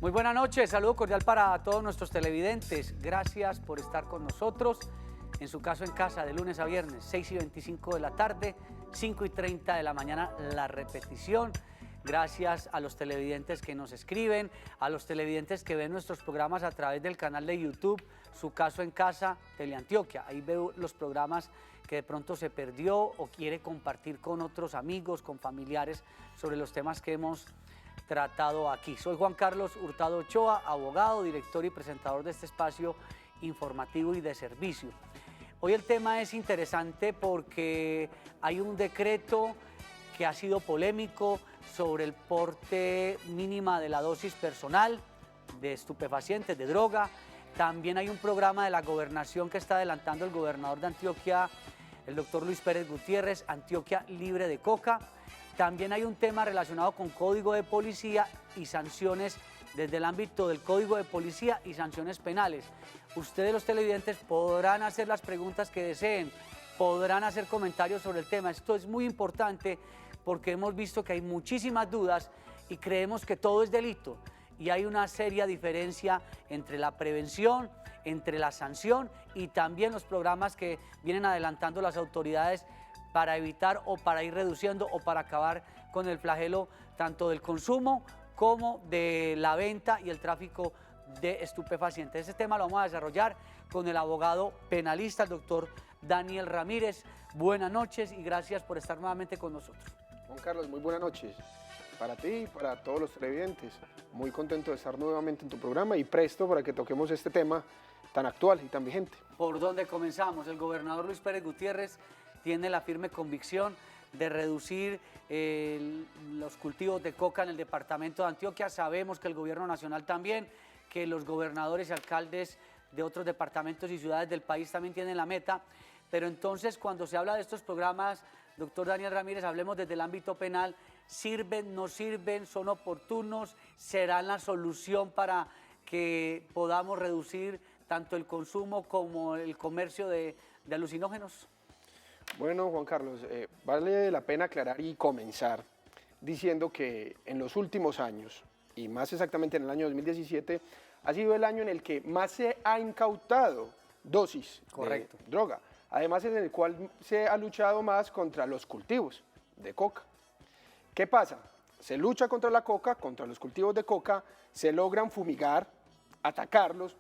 Muy buenas noches, saludo cordial para todos nuestros televidentes. Gracias por estar con nosotros. En su caso en casa, de lunes a viernes, 6:25 de la tarde, 5:30 de la mañana, la repetición. Gracias a los televidentes que nos escriben, a los televidentes que ven nuestros programas a través del canal de YouTube, Su Caso en Casa, Teleantioquia. Ahí veo los programas que de pronto se perdió o quiere compartir con otros amigos, con familiares, sobre los temas que hemos tratado aquí. Soy Juan Carlos Hurtado Ochoa, abogado, director y presentador de este espacio informativo y de servicio. Hoy el tema es interesante porque hay un decreto que ha sido polémico sobre el porte mínima de la dosis personal de estupefacientes, de droga. También hay un programa de la gobernación que está adelantando el gobernador de Antioquia, el doctor Luis Pérez Gutiérrez, Antioquia libre de coca. También hay un tema relacionado con código de policía y sanciones desde el ámbito del código de policía y sanciones penales. Ustedes, los televidentes, podrán hacer las preguntas que deseen, podrán hacer comentarios sobre el tema. Esto es muy importante porque hemos visto que hay muchísimas dudas y creemos que todo es delito. Y hay una seria diferencia entre la prevención, entre la sanción y también los programas que vienen adelantando las autoridades para evitar o para ir reduciendo o para acabar con el flagelo tanto del consumo como de la venta y el tráfico de estupefacientes. Ese tema lo vamos a desarrollar con el abogado penalista, el doctor Daniel Ramírez. Buenas noches y gracias por estar nuevamente con nosotros. Juan Carlos, muy buenas noches para ti y para todos los televidentes. Muy contento de estar nuevamente en tu programa y presto para que toquemos este tema tan actual y tan vigente. ¿Por dónde comenzamos? El gobernador Luis Pérez Gutiérrez tiene la firme convicción de reducir los cultivos de coca en el departamento de Antioquia. Sabemos que el gobierno nacional también, que los gobernadores y alcaldes de otros departamentos y ciudades del país también tienen la meta. Pero entonces, cuando se habla de estos programas, doctor Daniel Ramírez, hablemos desde el ámbito penal. ¿Sirven, no sirven, son oportunos? ¿Serán la solución para que podamos reducir tanto el consumo como el comercio de alucinógenos? Bueno, Juan Carlos, vale la pena aclarar y comenzar diciendo que en los últimos años, y más exactamente en el año 2017, ha sido el año en el que más se ha incautado dosis de droga. Además, en el cual se ha luchado más contra los cultivos de coca. ¿Qué pasa? Se lucha contra la coca, contra los cultivos de coca, se logran fumigar, atacarlos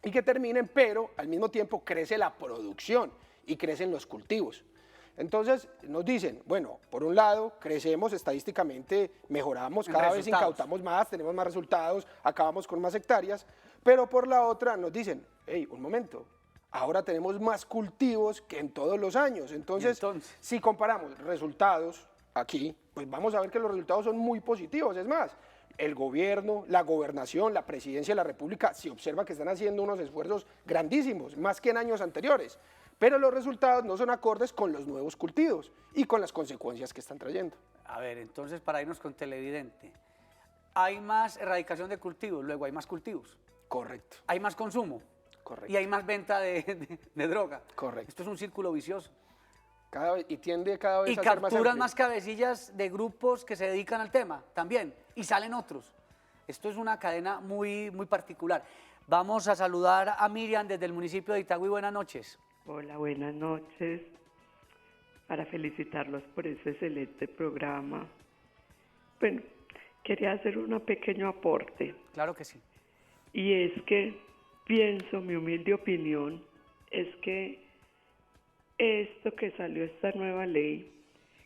y que terminen, pero al mismo tiempo crece la producción y crecen los cultivos. Entonces nos dicen, bueno, por un lado crecemos estadísticamente, mejoramos, cada vez incautamos más, tenemos más resultados, acabamos con más hectáreas, pero por la otra nos dicen, hey, un momento, ahora tenemos más cultivos que en todos los años. Entonces, si comparamos resultados aquí, pues vamos a ver que los resultados son muy positivos. Es más, el gobierno, la gobernación, la presidencia de la República, se observa que están haciendo unos esfuerzos grandísimos, más que en años anteriores. Pero los resultados no son acordes con los nuevos cultivos y con las consecuencias que están trayendo. A ver, entonces para irnos con televidente, hay más erradicación de cultivos, luego hay más cultivos. Correcto. Hay más consumo. Correcto. Y hay más venta de droga. Correcto. Esto es un círculo vicioso. Y tiende cada vez a ser más amplio. Y capturan más cabecillas de grupos que se dedican al tema también, y salen otros. Esto es una cadena muy, muy particular. Vamos a saludar a Miriam desde el municipio de Itagüí. Buenas noches. Hola, buenas noches. Para felicitarlos por ese excelente programa. Bueno, quería hacer un pequeño aporte. Claro que sí. Y es que pienso, mi humilde opinión, es que esto que salió, esta nueva ley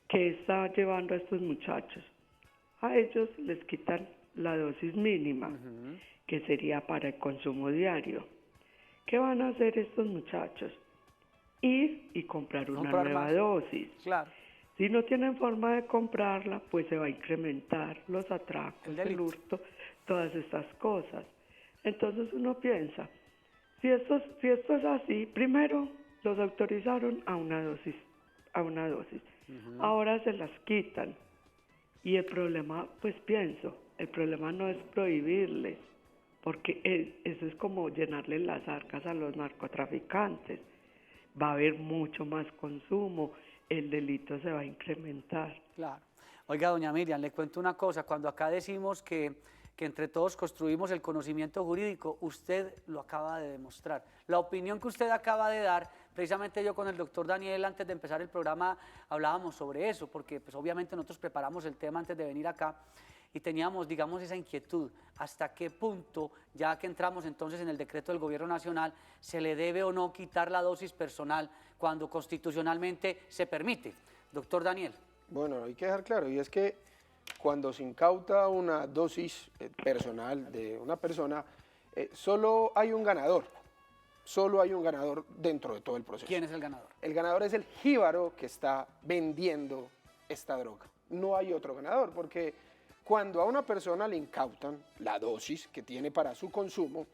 que está llevando a estos muchachos, a ellos les quitan la dosis mínima, que sería para el consumo diario. ¿Qué van a hacer estos muchachos? Ir y comprar una nueva dosis. Claro. Si no tienen forma de comprarla, pues se va a incrementar los atracos, el hurto, todas estas cosas. Entonces uno piensa, si esto es así, primero los autorizaron a una dosis. Ahora se las quitan. Y el problema, pues pienso, el problema no es prohibirles, porque eso es como llenarle las arcas a los narcotraficantes. Va a haber mucho más consumo, el delito se va a incrementar. Claro. Oiga, doña Miriam, le cuento una cosa. Cuando acá decimos que que entre todos construimos el conocimiento jurídico. Usted lo acaba de demostrar. La opinión que usted acaba de dar, precisamente yo con el doctor Daniel antes de empezar el programa hablábamos sobre eso, porque pues obviamente nosotros preparamos el tema antes de venir acá y teníamos, digamos, esa inquietud, hasta qué punto, ya que entramos entonces en el decreto del gobierno nacional, se le debe o no quitar la dosis personal cuando constitucionalmente se permite. Doctor Daniel. Bueno, hay que dejar claro, y es que cuando se incauta una dosis personal de una persona, solo hay un ganador dentro de todo el proceso. ¿Quién es el ganador? El ganador es el jíbaro que está vendiendo esta droga. No hay otro ganador, porque cuando a una persona le incautan la dosis que tiene para su consumo,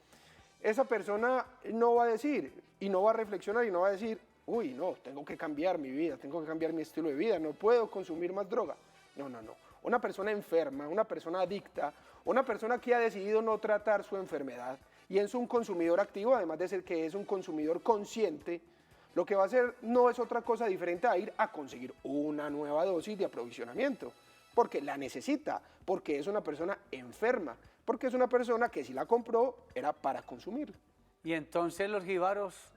esa persona no va a decir y no va a reflexionar y no va a decir, uy, no, tengo que cambiar mi vida, tengo que cambiar mi estilo de vida, no puedo consumir más droga. No, no, no. Una persona enferma, una persona adicta, una persona que ha decidido no tratar su enfermedad y es un consumidor activo, además de ser que es un consumidor consciente, lo que va a hacer no es otra cosa diferente a ir a conseguir una nueva dosis de aprovisionamiento, porque la necesita, porque es una persona enferma, porque es una persona que si la compró era para consumir. Y entonces los jíbaros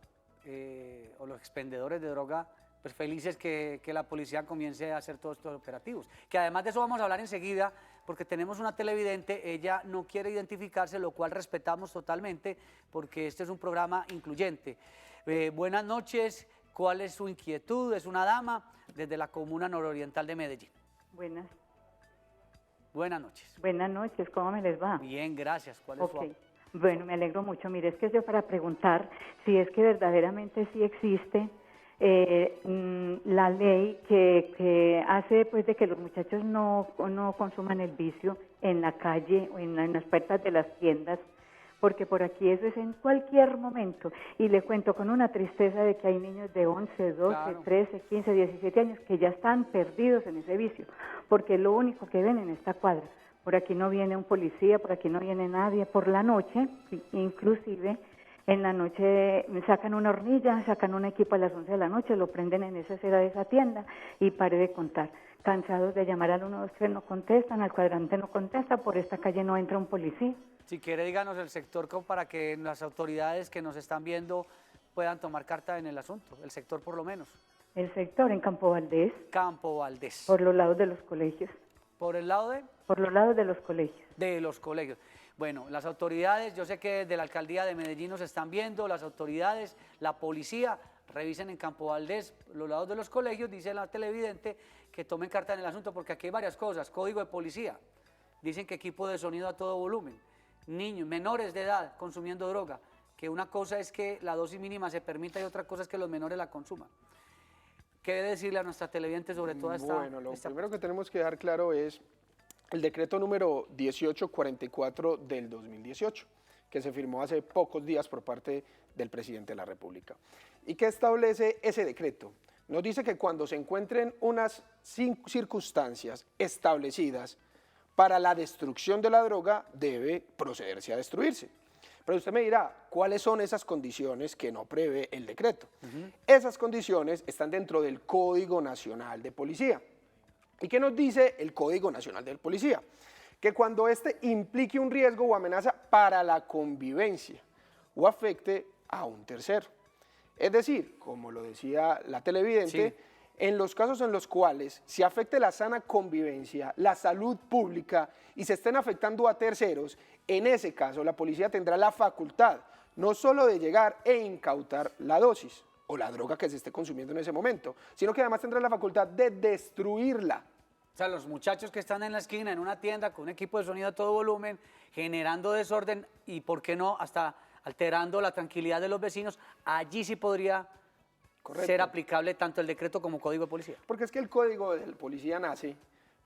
o los expendedores de droga, pues felices que la policía comience a hacer todos estos operativos. Que además de eso vamos a hablar enseguida, porque tenemos una televidente, ella no quiere identificarse, lo cual respetamos totalmente, porque este es un programa incluyente. Buenas noches, ¿cuál es su inquietud? Es una dama desde la comuna nororiental de Medellín. Buenas. Buenas noches. Buenas noches, ¿cómo me les va? Bien, gracias. ¿Cuál es su? Bueno, me alegro mucho. Mire, es que yo para preguntar si es que verdaderamente sí existe la ley que hace pues de que los muchachos no consuman el vicio en la calle o en las puertas de las tiendas, porque por aquí eso es en cualquier momento. Y le cuento con una tristeza de que hay niños de 11, 12, claro, 13, 15, 17 años que ya están perdidos en ese vicio, porque es lo único que ven en esta cuadra. Por aquí no viene un policía, por aquí no viene nadie. Por la noche, inclusive, en la noche sacan una hornilla, sacan un equipo a las 11 de la noche, lo prenden en esa acera de esa tienda y pare de contar. Cansados de llamar al 123 no contestan, al cuadrante no contesta, por esta calle no entra un policía. Si quiere, díganos el sector para que las autoridades que nos están viendo puedan tomar carta en el asunto, el sector por lo menos. El sector en Campo Valdés. Campo Valdés. Por los lados de los colegios. ¿Por el lado de? Por los lados de los colegios. De los colegios. Bueno, las autoridades, yo sé que de la alcaldía de Medellín nos están viendo, las autoridades, la policía, revisen en Campo Valdés los lados de los colegios, dice la televidente, que tomen carta en el asunto, porque aquí hay varias cosas. Código de policía, dicen que equipo de sonido a todo volumen, niños, menores de edad consumiendo droga, que una cosa es que la dosis mínima se permita y otra cosa es que los menores la consuman. ¿Qué debe decirle a nuestra televidente sobre toda esta? Bueno, lo primero que tenemos que dejar claro es el decreto número 1844 del 2018, que se firmó hace pocos días por parte del presidente de la República. ¿Y qué establece ese decreto? Nos dice que cuando se encuentren unas circunstancias establecidas para la destrucción de la droga, debe procederse a destruirse. Pero usted me dirá, ¿cuáles son esas condiciones que no prevé el decreto? Esas condiciones están dentro del Código Nacional de Policía. ¿Y qué nos dice el Código Nacional de Policía? Que cuando éste implique un riesgo o amenaza para la convivencia o afecte a un tercero. Es decir, como lo decía la televidente, sí, en los casos en los cuales se afecte la sana convivencia, la salud pública y se estén afectando a terceros, en ese caso la policía tendrá la facultad no solo de llegar e incautar la dosis o la droga que se esté consumiendo en ese momento, sino que además tendrá la facultad de destruirla. O sea, los muchachos que están en la esquina, en una tienda, con un equipo de sonido a todo volumen, generando desorden y, ¿por qué no?, hasta alterando la tranquilidad de los vecinos, allí sí podría ser aplicable tanto el decreto como código de policía. Porque es que el código de policía nace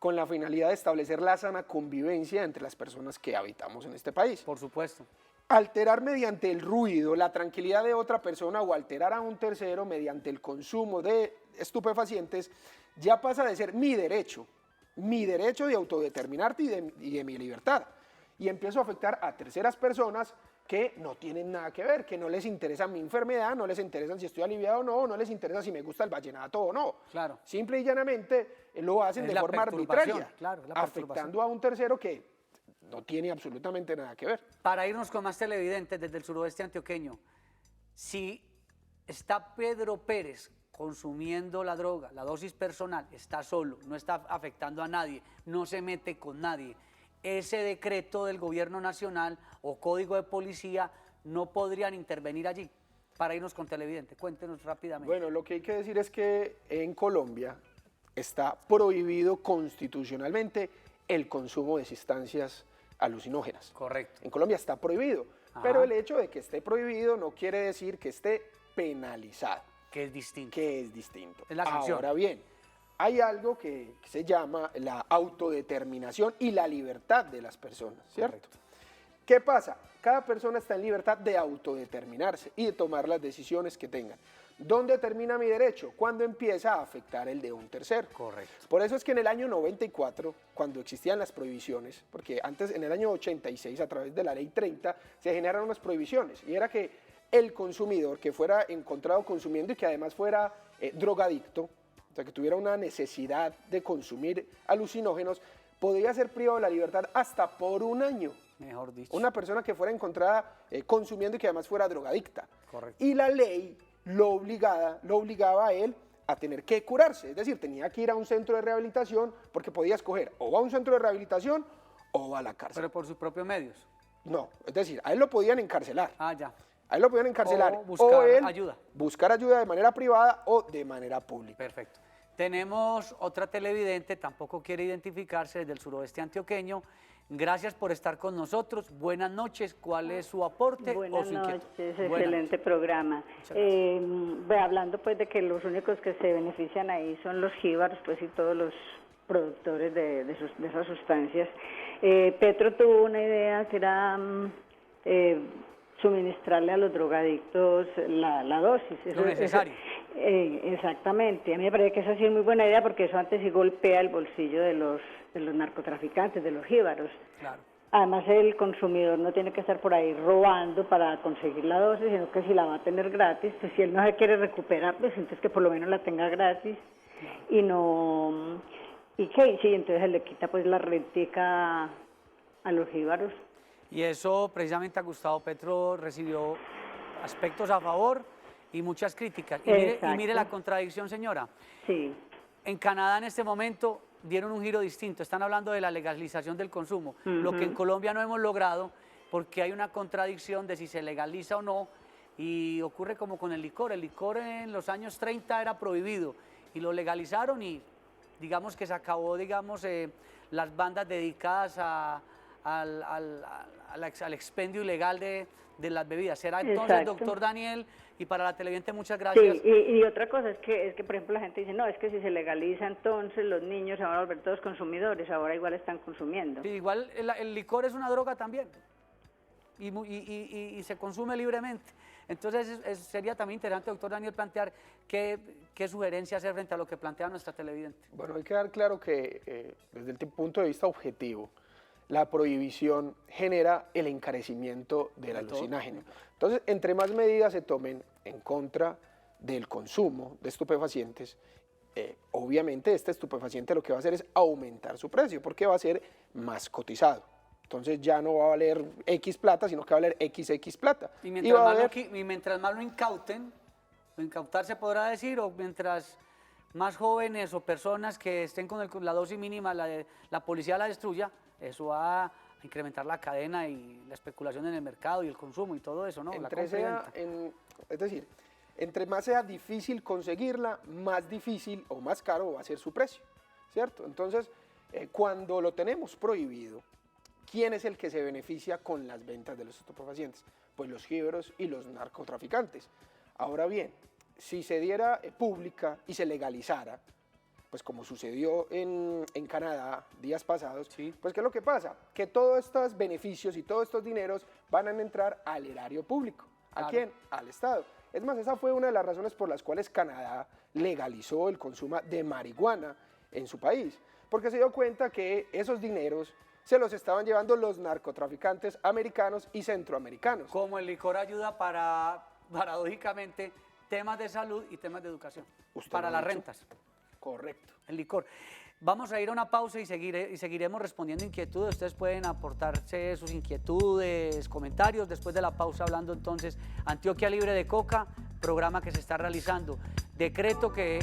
con la finalidad de establecer la sana convivencia entre las personas que habitamos en este país. Por supuesto. Alterar mediante el ruido la tranquilidad de otra persona o alterar a un tercero mediante el consumo de estupefacientes ya pasa de ser mi derecho de autodeterminarte y de mi libertad. Y empiezo a afectar a terceras personas que no tienen nada que ver, que no les interesa mi enfermedad, no les interesa si estoy aliviado o no les interesa si me gusta el vallenato o no. Claro. Simple y llanamente lo hacen de forma arbitraria, claro, afectando a un tercero que no tiene absolutamente nada que ver. Para irnos con más televidentes desde el suroeste antioqueño, si está Pedro Pérez consumiendo la droga, la dosis personal, está solo, no está afectando a nadie, no se mete con nadie, ese decreto del gobierno nacional o código de policía no podrían intervenir allí. Para irnos con televidente, cuéntenos rápidamente. Bueno, lo que hay que decir es que en Colombia está prohibido constitucionalmente el consumo de sustancias alucinógenas. Correcto. En Colombia está prohibido, pero el hecho de que esté prohibido no quiere decir que esté penalizado. Que es distinto. Que es distinto. Es la sanción. Ahora bien, hay algo que se llama la autodeterminación y la libertad de las personas, ¿cierto? Correcto. ¿Qué pasa? Cada persona está en libertad de autodeterminarse y de tomar las decisiones que tengan. ¿Dónde termina mi derecho? Cuando empieza a afectar el de un tercero. Correcto. Por eso es que en el año 94, cuando existían las prohibiciones, porque antes en el año 86, a través de la ley 30, se generaron unas prohibiciones, y era que el consumidor que fuera encontrado consumiendo y que además fuera drogadicto, o sea, que tuviera una necesidad de consumir alucinógenos, podría ser privado de la libertad hasta por un año. Mejor dicho. Una persona que fuera encontrada consumiendo y que además fuera drogadicta. Correcto. Y la ley lo obligaba a él a tener que curarse, es decir, tenía que ir a un centro de rehabilitación porque podía escoger o va a un centro de rehabilitación o va a la cárcel. Pero por sus propios medios. No, es decir, a él lo podían encarcelar. Ah, ya. A él lo podían encarcelar. O buscar ayuda. Buscar ayuda de manera privada o de manera pública. Perfecto. Tenemos otra televidente, tampoco quiere identificarse, desde el suroeste antioqueño. Gracias por estar con nosotros. Buenas noches. ¿Cuál es su aporte Buenas o su inquietud? noches, Buenas excelente noches. programa. Hablando pues de que los únicos que se benefician ahí son los jíbaros, pues, y todos los productores de esas sustancias. Petro tuvo una idea que era suministrarle a los drogadictos la dosis. Lo necesario. Exactamente. A mí me parece que esa sí es muy buena idea, porque eso antes sí golpea el bolsillo de los narcotraficantes, de los jíbaros. Claro. Además, el consumidor no tiene que estar por ahí robando para conseguir la dosis, sino que si la va a tener gratis, pues si él no se quiere recuperar, pues entonces que por lo menos la tenga gratis. Y no... ¿Y qué? Sí, entonces se le quita pues la rentica a los jíbaros. Y eso precisamente a Gustavo Petro recibió aspectos a favor y muchas críticas. Y mire la contradicción, señora. Sí. En Canadá en este momento dieron un giro distinto, están hablando de la legalización del consumo, lo que en Colombia no hemos logrado porque hay una contradicción de si se legaliza o no, y ocurre como con el licor en los años 30 era prohibido y lo legalizaron y digamos que se acabó, digamos, las bandas dedicadas al expendio ilegal de las bebidas. Será entonces, Exacto. doctor Daniel, y para la televidente muchas gracias. Sí, y otra cosa es que, por ejemplo, la gente dice, no, es que si se legaliza entonces los niños se van a volver todos consumidores, ahora igual están consumiendo. Sí, igual el licor es una droga también y se consume libremente. Entonces sería también interesante, doctor Daniel, plantear qué sugerencia hacer frente a lo que plantea nuestra televidente. Bueno, hay que dar claro que desde el punto de vista objetivo, la prohibición genera el encarecimiento del alucinágeno. Entonces, entre más medidas se tomen en contra del consumo de estupefacientes, obviamente este estupefaciente lo que va a hacer es aumentar su precio, porque va a ser más cotizado. Entonces ya no va a valer X plata, sino que va a valer XX plata. Y mientras más lo incauten, incautar se podrá decir, o mientras más jóvenes o personas que estén con la dosis mínima, la policía la destruya, eso va a incrementar la cadena y la especulación en el mercado y el consumo y todo eso, ¿no? Es decir, entre más sea difícil conseguirla, más difícil o más caro va a ser su precio, ¿cierto? Entonces, cuando lo tenemos prohibido, ¿quién es el que se beneficia con las ventas de los estupefacientes? Pues los jíbaros y los narcotraficantes. Ahora bien, si se diera pública y se legalizara, pues como sucedió en Canadá días pasados, sí. Pues ¿qué es lo que pasa? Que todos estos beneficios y todos estos dineros van a entrar al erario público. ¿A Claro. quién? Al Estado. Es más, esa fue una de las razones por las cuales Canadá legalizó el consumo de marihuana en su país, porque se dio cuenta que esos dineros se los estaban llevando los narcotraficantes americanos y centroamericanos. Como el licor ayuda paradójicamente, temas de salud y temas de educación, Usted para lo ha las dicho. rentas. Correcto. El licor. Vamos a ir a una pausa y seguiremos respondiendo inquietudes. Ustedes pueden aportarse sus inquietudes, comentarios. Después de la pausa hablando entonces, Antioquia Libre de Coca, programa que se está realizando. Decreto que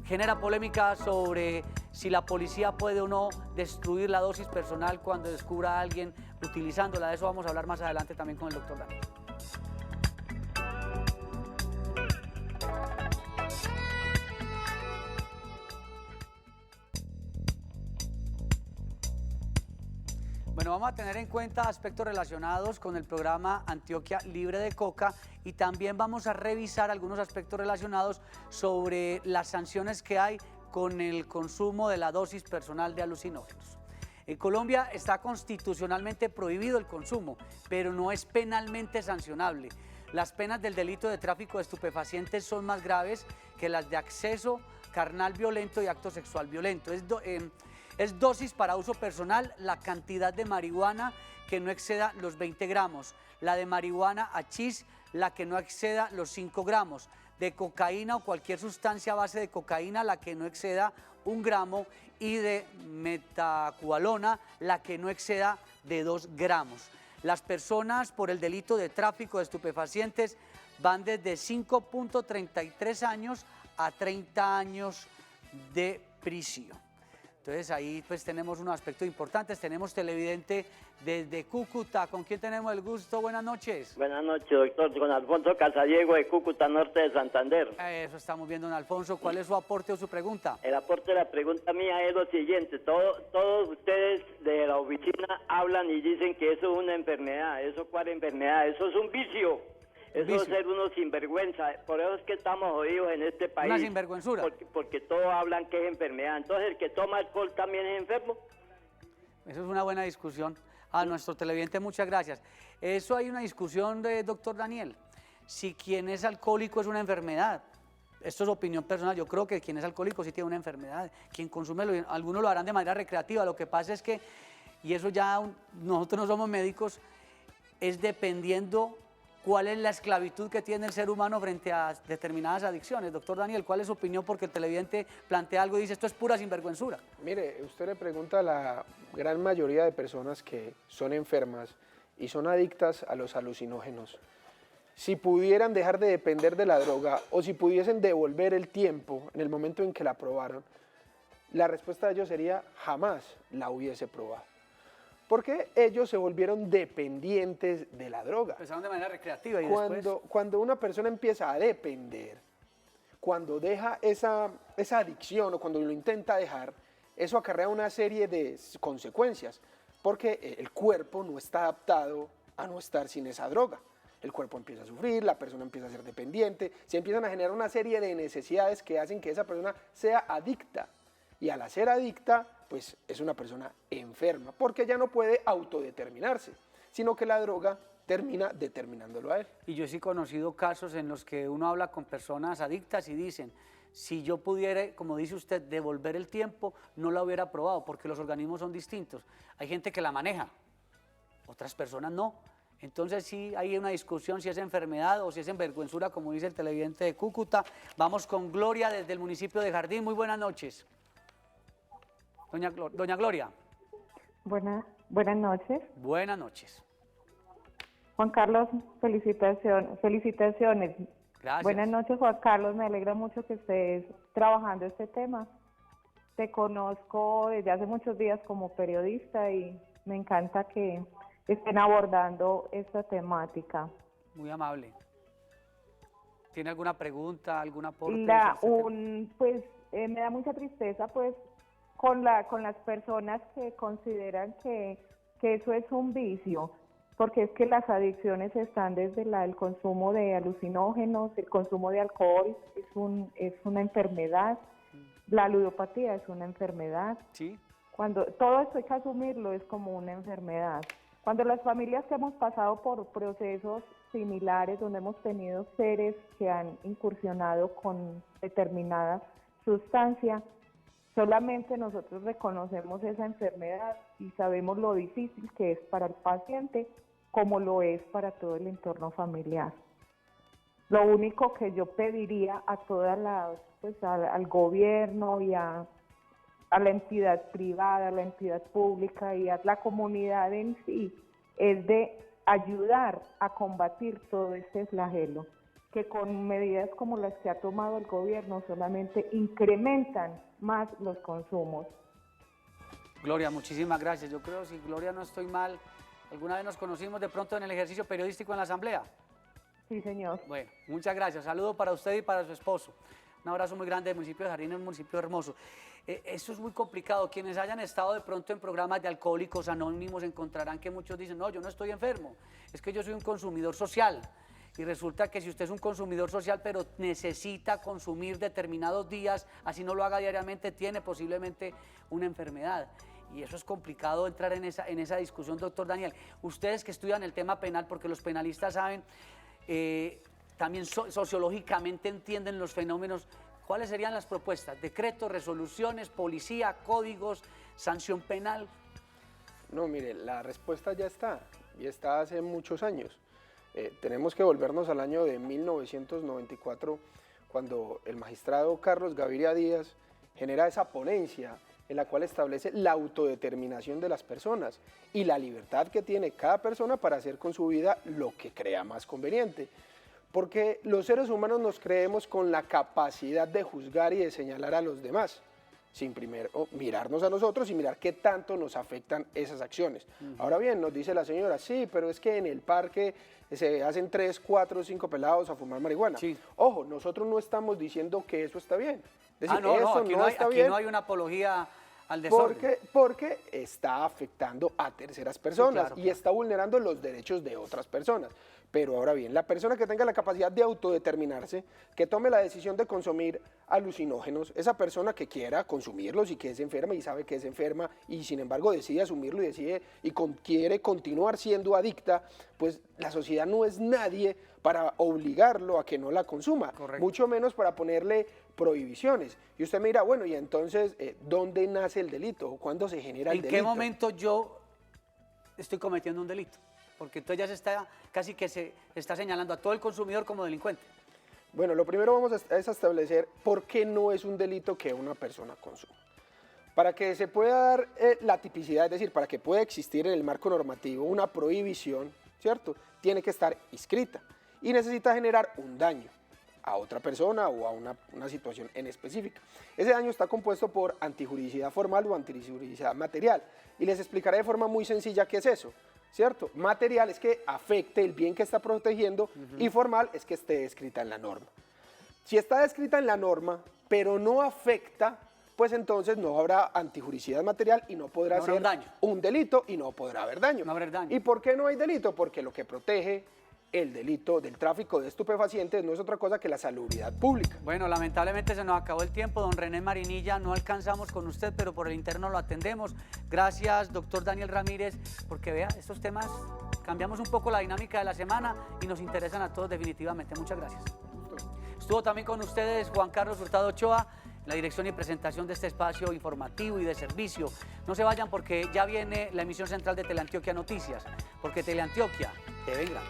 genera polémica sobre si la policía puede o no destruir la dosis personal cuando descubra a alguien utilizándola. De eso vamos a hablar más adelante también con el doctor Daniel. Bueno, vamos a tener en cuenta aspectos relacionados con el programa Antioquia Libre de Coca y también vamos a revisar algunos aspectos relacionados sobre las sanciones que hay con el consumo de la dosis personal de alucinógenos. En Colombia está constitucionalmente prohibido el consumo, pero no es penalmente sancionable. Las penas del delito de tráfico de estupefacientes son más graves que las de acceso carnal violento y acto sexual violento. Es dosis para uso personal la cantidad de marihuana que no exceda los 20 gramos, la de marihuana hachís la que no exceda los 5 gramos, de cocaína o cualquier sustancia a base de cocaína la que no exceda 1 gramo y de metacualona la que no exceda de 2 gramos. Las personas por el delito de tráfico de estupefacientes van desde 5.33 años a 30 años de prisión. Entonces ahí pues tenemos unos aspectos importantes, tenemos televidente desde Cúcuta. ¿Con quién tenemos el gusto? Buenas noches. Buenas noches, doctor. Con Alfonso Casadiego de Cúcuta, norte de Santander. Eso estamos viendo, don Alfonso. ¿Cuál es su aporte o su pregunta? El aporte de la pregunta mía es lo siguiente. Todos ustedes de la oficina hablan y dicen que eso es una enfermedad. ¿Eso cuál enfermedad? Eso es un vicio. Eso es ser uno sinvergüenza. Por eso es que estamos jodidos en este país. Una sinvergüenzura. Porque todos hablan que es enfermedad. Entonces, ¿el que toma alcohol también es enfermo? Eso es una buena discusión. A nuestro televidente, muchas gracias. Eso hay una discusión de doctor Daniel. Si quien es alcohólico es una enfermedad. Esto es opinión personal. Yo creo que quien es alcohólico sí tiene una enfermedad. Quien consume, algunos lo harán de manera recreativa. Lo que pasa es que, y eso ya nosotros no somos médicos, es dependiendo cuál es la esclavitud que tiene el ser humano frente a determinadas adicciones. Doctor Daniel, ¿cuál es su opinión? Porque el televidente plantea algo y dice, esto es pura sinvergüenzura. Mire, usted le pregunta a la gran mayoría de personas que son enfermas y son adictas a los alucinógenos, si pudieran dejar de depender de la droga o si pudiesen devolver el tiempo en el momento en que la probaron, la respuesta de ellos sería jamás la hubiese probado. Porque ellos se volvieron dependientes de la droga. Empezaron de manera recreativa y cuando una persona empieza a depender, cuando deja esa adicción o cuando lo intenta dejar, eso acarrea una serie de consecuencias, porque el cuerpo no está adaptado a no estar sin esa droga. El cuerpo empieza a sufrir, la persona empieza a ser dependiente, se empiezan a generar una serie de necesidades que hacen que esa persona sea adicta. Y al ser adicta, pues es una persona enferma, porque ya no puede autodeterminarse, sino que la droga termina determinándolo a él. Y yo sí he conocido casos en los que uno habla con personas adictas y dicen, si yo pudiera, como dice usted, devolver el tiempo, no la hubiera probado, porque los organismos son distintos. Hay gente que la maneja, otras personas no. Entonces sí hay una discusión si es enfermedad o si es envergüenzura, como dice el televidente de Cúcuta. Vamos con Gloria desde el municipio de Jardín. Muy buenas noches. Doña Gloria. Buenas noches. Buenas noches. Juan Carlos, felicitaciones. Gracias. Buenas noches, Juan Carlos. Me alegra mucho que estés trabajando este tema. Te conozco desde hace muchos días como periodista y me encanta que estén abordando esta temática. Muy amable. ¿Tiene alguna pregunta, alguna aporte? Me da mucha tristeza, pues, con las personas que consideran que eso es un vicio, porque es que las adicciones están desde el consumo de alucinógenos, el consumo de alcohol es una enfermedad, la ludopatía es una enfermedad. Sí. Cuando todo esto hay que asumirlo, es como una enfermedad. Cuando las familias que hemos pasado por procesos similares, donde hemos tenido seres que han incursionado con determinada sustancia, solamente nosotros reconocemos esa enfermedad y sabemos lo difícil que es para el paciente, como lo es para todo el entorno familiar. Lo único que yo pediría a todas las, pues al gobierno y a la entidad privada, a la entidad pública y a la comunidad en sí, es de ayudar a combatir todo este flagelo, que con medidas como las que ha tomado el gobierno solamente incrementan más los consumos. Gloria, muchísimas gracias. Yo creo, si Gloria no estoy mal, ¿alguna vez nos conocimos de pronto en el ejercicio periodístico en la Asamblea? Sí, señor. Bueno, muchas gracias. Saludo para usted y para su esposo. Un abrazo muy grande del municipio de Jardín, un municipio hermoso. Eso es muy complicado. Quienes hayan estado de pronto en programas de Alcohólicos Anónimos encontrarán que muchos dicen, no, yo no estoy enfermo, es que yo soy un consumidor social. Y resulta que si usted es un consumidor social, pero necesita consumir determinados días, así no lo haga diariamente, tiene posiblemente una enfermedad. Y eso es complicado entrar en esa discusión, doctor Daniel. Ustedes que estudian el tema penal, porque los penalistas saben, también sociológicamente entienden los fenómenos, ¿cuáles serían las propuestas? ¿Decretos, resoluciones, policía, códigos, sanción penal? No, mire, la respuesta ya está, y está hace muchos años. Tenemos que volvernos al año de 1994, cuando el magistrado Carlos Gaviria Díaz genera esa ponencia en la cual establece la autodeterminación de las personas y la libertad que tiene cada persona para hacer con su vida lo que crea más conveniente. Porque los seres humanos nos creemos con la capacidad de juzgar y de señalar a los demás, sin primero mirarnos a nosotros y mirar qué tanto nos afectan esas acciones. Ahora bien, nos dice la señora, sí, pero es que en el parque se hacen 3, 4, 5 pelados a fumar marihuana. Sí. Ojo, nosotros no estamos diciendo que eso está bien. Es decir, aquí no hay una apología al desorden. Porque está afectando a terceras personas, Sí, claro, y está vulnerando los derechos de otras personas. Pero ahora bien, la persona que tenga la capacidad de autodeterminarse, que tome la decisión de consumir alucinógenos, esa persona que quiera consumirlos y que es enferma y sabe que es enferma y sin embargo decide asumirlo y quiere continuar siendo adicta, pues la sociedad no es nadie para obligarlo a que no la consuma. Correcto. Mucho menos para ponerle prohibiciones. Y usted me dirá, bueno, y entonces, ¿dónde nace el delito? ¿Cuándo se genera el delito? ¿En qué momento yo estoy cometiendo un delito? Porque entonces ya casi que se está señalando a todo el consumidor como delincuente. Bueno, lo primero vamos a establecer por qué no es un delito que una persona consuma. Para que se pueda dar la tipicidad, es decir, para que pueda existir en el marco normativo una prohibición, ¿cierto? Tiene que estar inscrita y necesita generar un daño a otra persona o a una situación en específica. Ese daño está compuesto por antijuridicidad formal o antijuridicidad material. Y les explicaré de forma muy sencilla qué es eso, ¿cierto? Material es que afecte el bien que está protegiendo y formal es que esté descrita en la norma. Si está descrita en la norma, pero no afecta, pues entonces no habrá antijuridicidad material y no podrá ser un delito y no podrá haber daño. No habrá daño. ¿Y por qué no hay delito? Porque lo que protege el delito del tráfico de estupefacientes no es otra cosa que la salubridad pública. Bueno, lamentablemente se nos acabó el tiempo, don René Marinilla, no alcanzamos con usted, pero por el interno lo atendemos. Gracias, doctor Daniel Ramírez, porque vea, estos temas cambiamos un poco la dinámica de la semana y nos interesan a todos definitivamente. Muchas gracias. Estuvo también con ustedes Juan Carlos Hurtado Ochoa, la dirección y presentación de este espacio informativo y de servicio. No se vayan porque ya viene la emisión central de Teleantioquia Noticias, porque Teleantioquia te ve grande.